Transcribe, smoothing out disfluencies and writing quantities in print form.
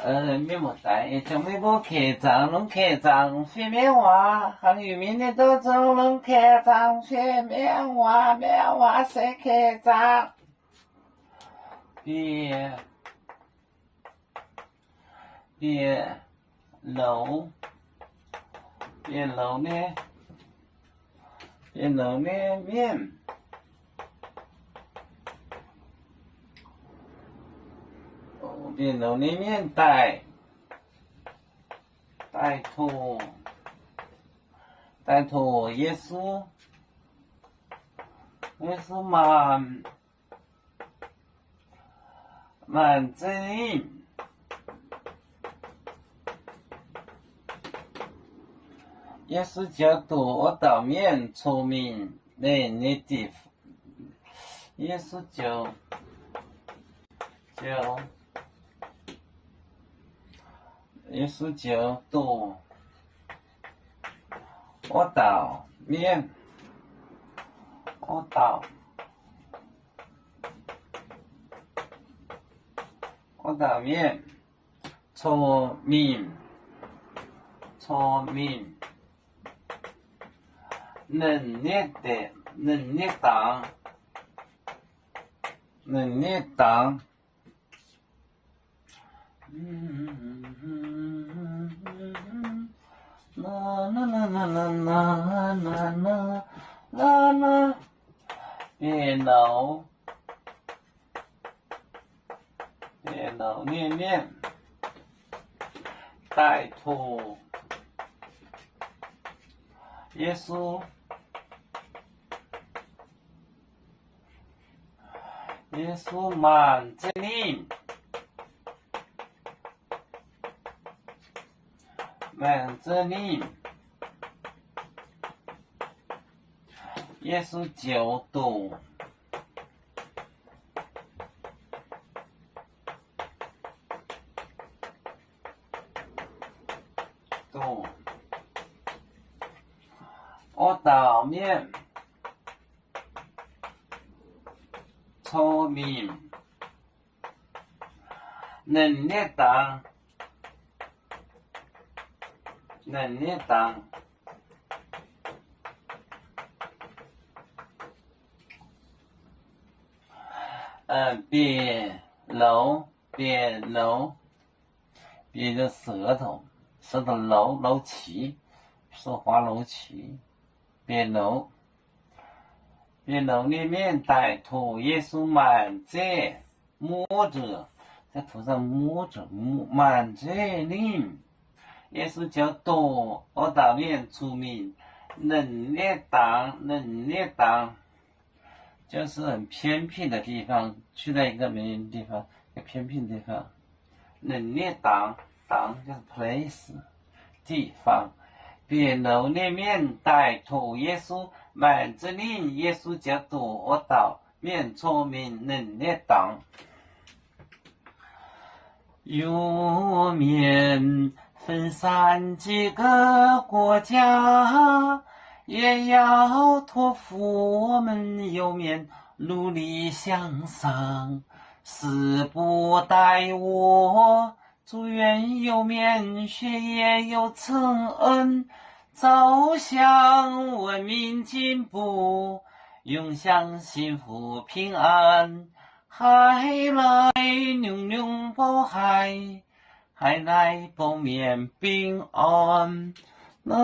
面膜带，将微博客账，弄客账，学面话，汉语明年都走，弄客账，学面话，面话写客账，别楼呢？别楼呢面。别楼呢面带托耶稣满真理，耶稣教导道面聪明人的地方，耶稣教导我道面聪明能力党，别楼面带托耶稣满真理，耶稣教导我道面聪明能力党，别楼，别的舌头楼齐，说话楼齐，别楼里面带头耶稣满着摸着，在头上摸着满着灵，耶稣教导我道面出名能力党，就是很偏僻的地方，去到一个没人的地方，一个偏僻的地方，能力党就是 place 地方，别楼里面带头耶稣满着灵，耶稣教导我道面聪明能力党，有面分散几个国家，也要托付我们有面努力向上，死不待我，祝愿有面学业有成恩，走向文明进步，永享幸福平安，海来永永保海来保面平安，来。